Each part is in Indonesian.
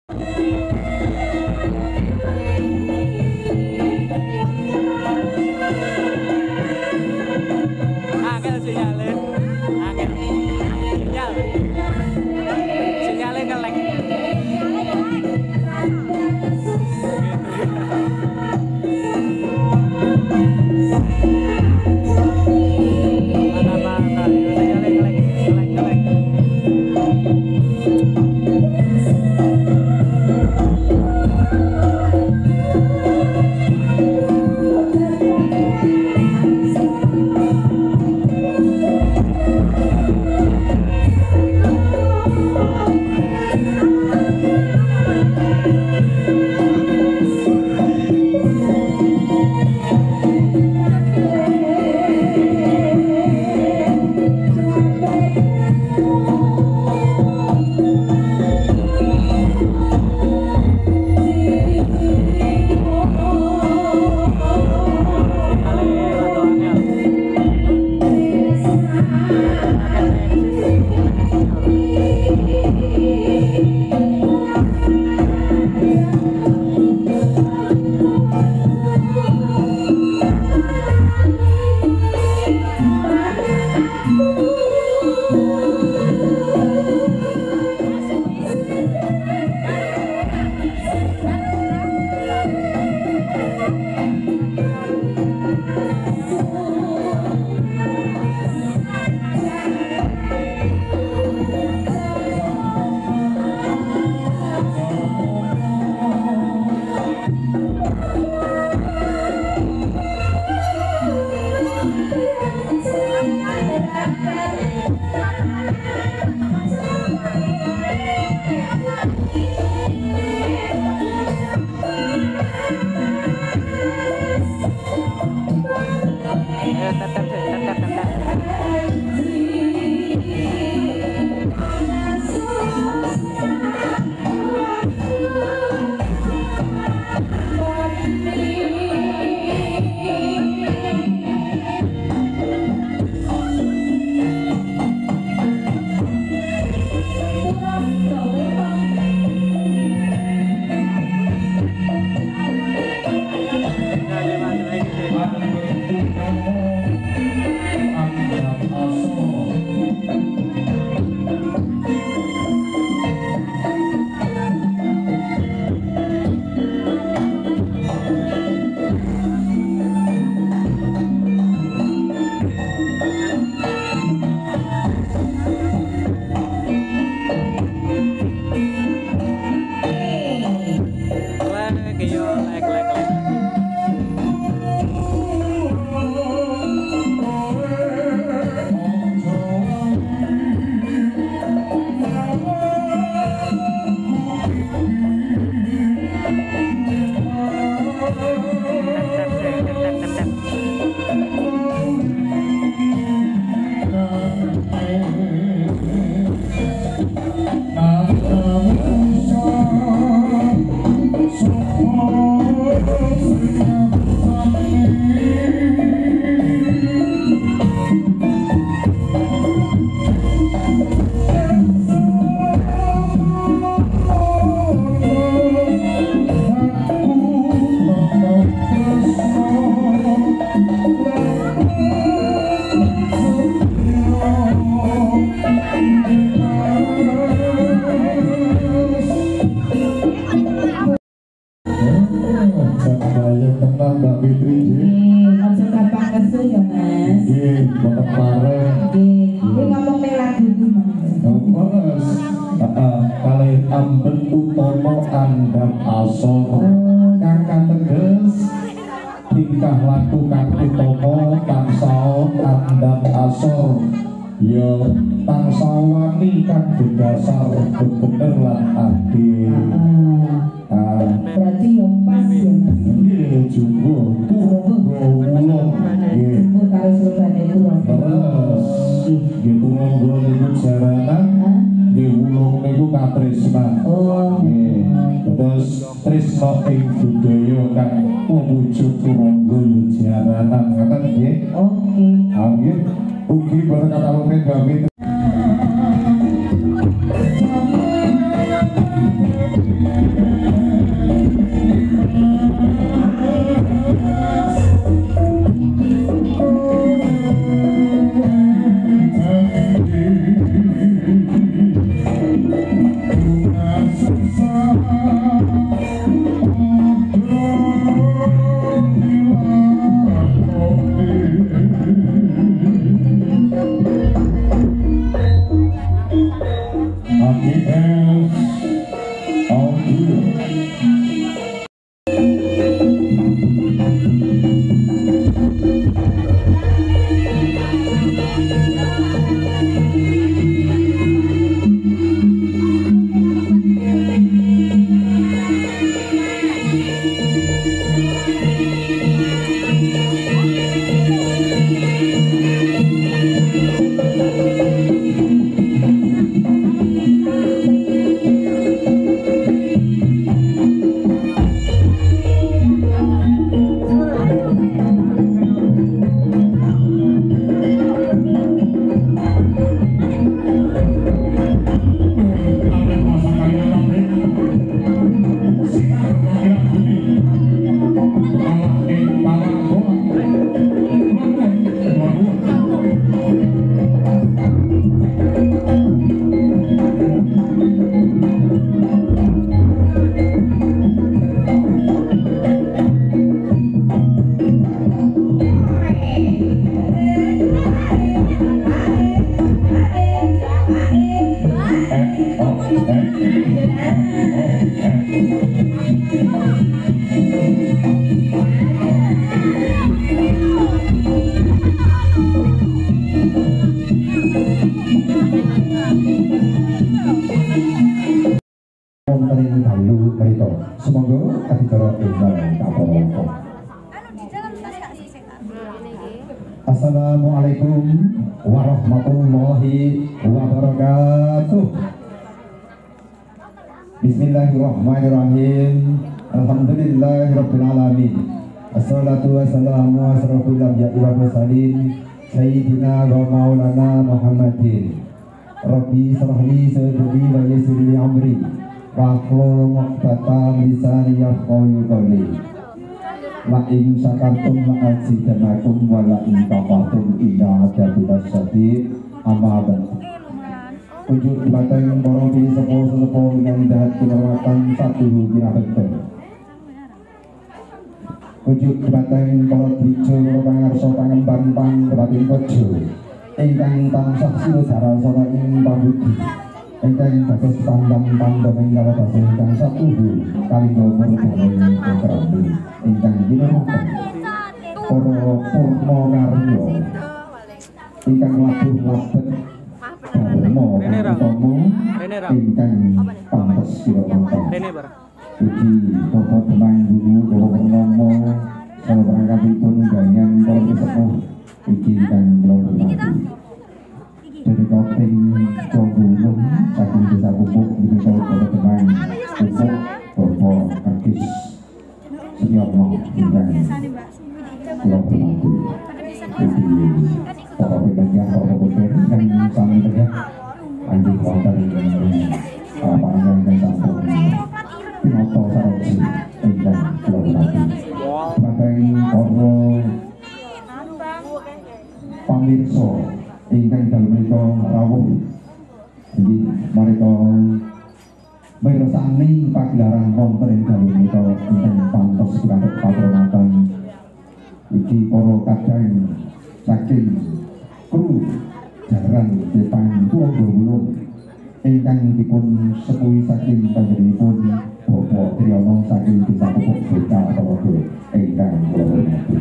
Angel sinyalin, angel sinyalin ngelek. Mana sinyalin ngelek. tingkah laku kang utama tansah andam asor ya tansah wani kang berdasar bener lan adil. Berarti yang pas ya Mas. Nggih jumbo ulung nggih Karo surgane kula. terus nggih tulung niku jaranan nggih ulung niku katresnan. Oh nggih terus tresna ing budaya kang wujud turungga jaranan ngoten nggih. oke. Nggih ugi bareng katalungan gawe Assalamualaikum warahmatullahi wabarakatuh. Bismillahirrahmanirrahim. Alhamdulillahirabbil alamin. Assalatu wassalamu ala asrofil anbiya'i wal mursalin sayyidina wa maulana Muhammadin. Rabbi shrah li sadri wa yassir li amri wahlul 'uqdatam lisani yafqahu qawli. La in syakartum la azidanakum wa la in kafartum inna adzabillahi syadid. Amma ba'd. Ujuk batang para sepuh-sepuh dengan dahat kinawatan satu kinabekten. Ujuk batang para bijo pangarsa pangemban panggebating pojo ingkang tansah sinodara sara ing pambudi ingkang dados tandang pandhaming kawedasa ingkang satuhu kalingga murdaning kerambi ingkang ginakaken para purna karya ingkang labuh labet dharma utama ingkang pantes sira-sira. Uji Bapak Demang Bulu Bapak Purnomo salah perangkatipun ganyan para sepuh iki ingkang kula hormati. Dari kopeng Gunung saking desa Pupuk desa Bapak Demang Pupuk Bapak Agis Setiapno ingkang kula hormati. Uji Bapak Pegangan Bapak Putri ingkang sami tegak anjing wonten panjenengan ingkang sampun Tinoto Saroji ingkang kula hormati. Bateng para pamirsa ingkang dalem menika rawuh inggih menika mirsani pagelaran wonten ing dalem menika ingkang pantos pikantuk patronatan iki para kadang saking kru jaran Depang Tuwa Wulung ingkang dipun sepuhi saking panjenenganipun Bapak Triyono saking desa Pupuk Desa Tolodo ingkang kula hormati.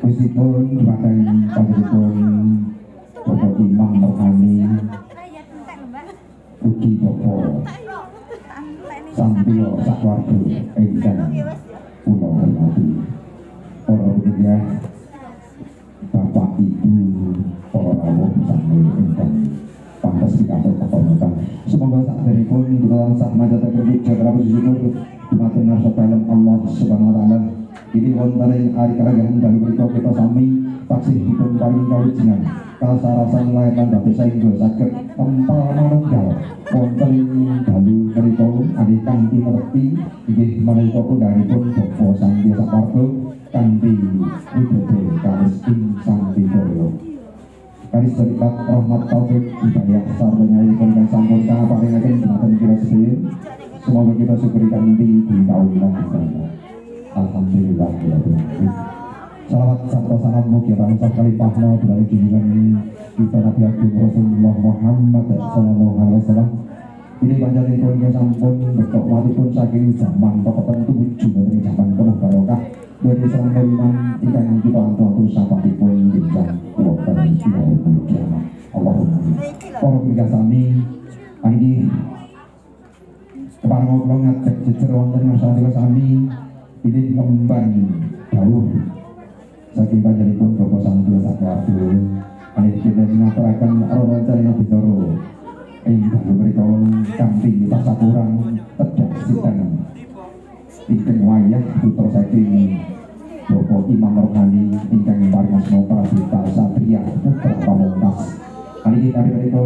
Meskipun batang panjenenganipun Bapak Imam Rohani ugi Bapak Sampio Sakwardo ingkang kula hormati. Para pendherek Bapak Ibu para rawuh sami ingkang pantes pikantuk kehormatan. Semoga sakderipun kita tansah majaten jaga syukur dumateng ngarsa dalem Allah Subhanahu wa taala. Ini wonten ing ari karagan dalem menika kita sami taksih dipun paring kawijinan kasarasan layanan dados saengga saged tempel manunggal wonten ing dalu menika ari kanthi ngerti inggih menika undhanipun Bapak Santi Sapardo kanthi widodo kalis ing Santi Doyo. Kalis berkat rahmat taufik hidayah sarta nyayipun kang sampun kaparingaken dumateng kula sedaya. Semoga kita syukuri kanthi ditaunlah alhamdulillah ya Rabbil. Salawat sarta salam mugi tansah kalipahna dumateng junjungan kita Nabi Agung Rasulullah Muhammad sallallahu alaihi wasallam Ini panjenengan pun sampun betok watipun saking zaman pokok tujuh dari zaman penuh barokah dari serang beriman ikan kita antu sapatipun bintang wonten ilmu kiamat Allahumma para pirsa sami ini kepareng kula ngajak jejer wonten masyarakat sami ini kemban dawuh saking panjenengan Bapak Santo Sakwardo ini kita ngaturaken rencana bicara ingkang mereka kanthi tasakurang tedak sitan ingkang wayah putra saking Bapak Imam Rohani ingkang paring asma Pradita Satria Putra Pamungkas hari mereka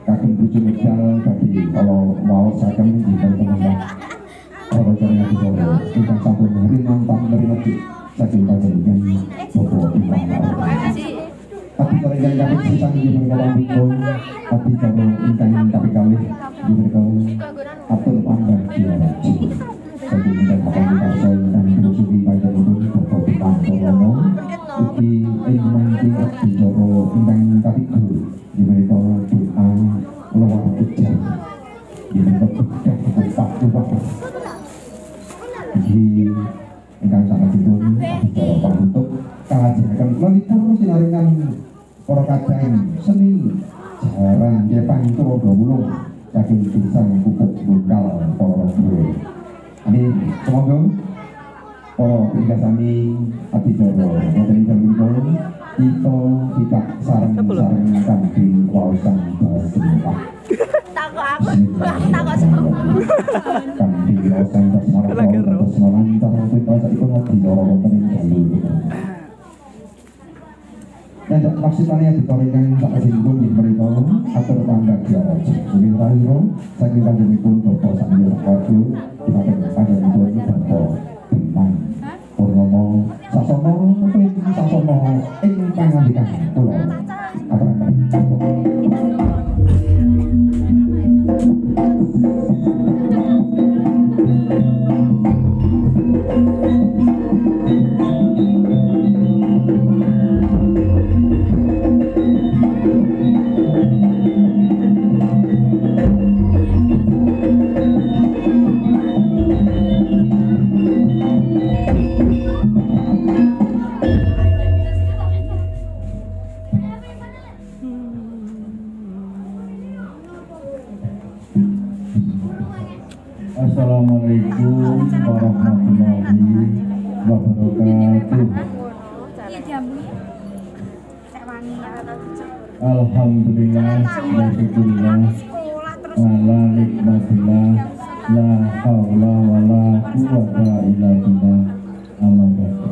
kagem bojo medal bagi kalau mau saken dinten temen rencana bicara ingkang sampun rinantang merimati saking panjenengan Bapak Imam Rohani tapi kalau yang dapat sisang di mereka pun tapi kalau ingkang tapi kali di mereka atur pandang jiwa jadi ingkang akan dipasai dan berusuki pada itu Bapak Imam Rohani uki ingkang di Joko ingkang tapi guru di mereka doa luar ujar di mereka budak tempat ubah di ingkang sangat itu bicara untuk kalajakan melipur sinaringan para kadang seni jarang Jepang itu rodo saking pisang pupuk bungkal para guru ini semoga para pirsa sami abidara wonten ing dalem kita tidak sareng-sareng kanthi waosan basmah takut kanthi waosan basmah lancar kita saiki ngopi ora wonten ing dalem dan maksimalnya ditorikan sak singgung di mereka atur tangga jarak suling rahiro saking panjenipun Bapak Santo Sakwardo dipaten panjenipun Bapak Bintang Purnomo Sasono Pin Sasono ingkang ngandikan kula aturaken Assalamualaikum warahmatullahi wabarakatuh. Alhamdulillah wa syukurillah ala nikmatillah la haula wala quwwata illa billah amma ba'du.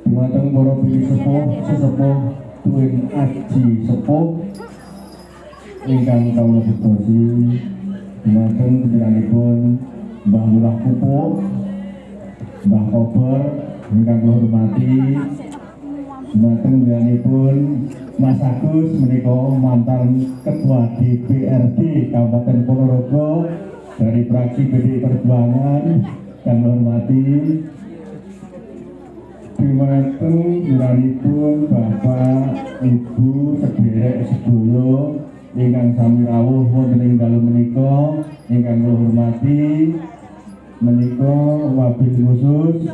Dumateng para pilih sesepuh tuwin aji sepuh ingkang kawula bektosi dumateng putrianipun Mbah Lurah Pupuk Mbah Kober ingkang kula hormati dumateng putrianipun Mas Agus menika mantan Ketua DPRD Kabupaten Ponorogo dari fraksi PDI Perjuangan kang kula hormati dumateng putrianipun Bapak Ibu sederek sedaya ingkang sami rawuh wonten ing dalem menika ingkang kula hormati menika wabil khusus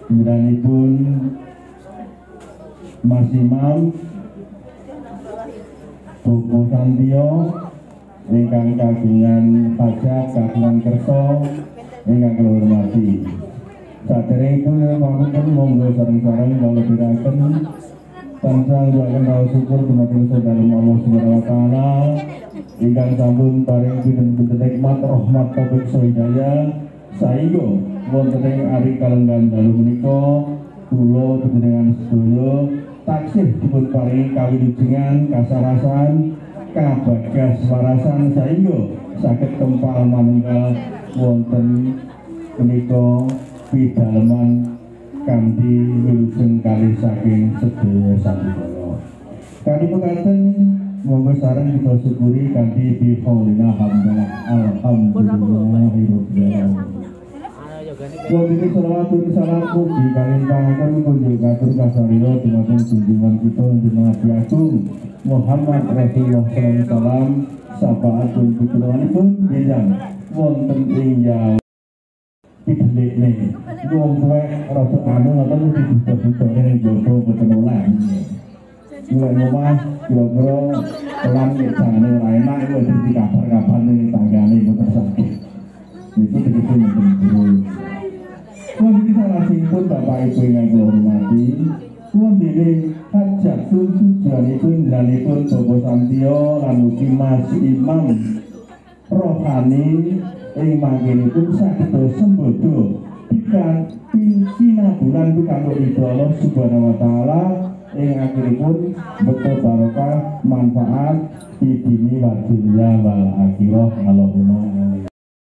putrianipun Mas Imam Bapak Santio ingkang kagungan pajak kagungan kersa ingkang kula hormati saderengipun wonten monggo sareng-sareng kula piraken tansah njuaken rawuh syukur dumateng sedherek Allah Subhanahu wa taala ingkang sampun paring pinten-pinten nikmat rahmat taufik hidayah saengga wonten ing ari kalenggan dalu menika kula panjenengan sedaya taksih dipun paringi kawilujengan kasarasan kabagas warasan saengga saged kempal manunggal wonten menika pidaleman kanthi wilujeng kalih saking sedaya sanubara. Kanthi pekaten monggo sareng kita syukuri kanthi bihaulina hamdalah alhamdulillahirabbil alamin. Wadini salawatun salam puji kalintahkan kunjung katur kasarilo dumateng junjungan kita Nabi Agung Muhammad Rasulullah SAW sapaatun pitulunganipun jenjang wonten ing Jawa didelik nih wong tuwek rada anu ngoten dibutuh-butuh ning jowo boten oleh mulai omah kira-kira kelan jane ora enak iku dadi kabar-kabar ning tanggane boten sakit itu tegese mboten guru. Wonten salah sipun Bapak Ibu ingkang kula hormati, wonten hajat tujuanipun jalanipun Bapak Santio lan ugi Mas Imam rohani ing mangkenipun saged sembodo pikan bulan pikantuk ridho Allah Subhanahu wa taala ing akhiripun betul barokah manfaat di dini wa dunya wal akhirah Allahumma amin.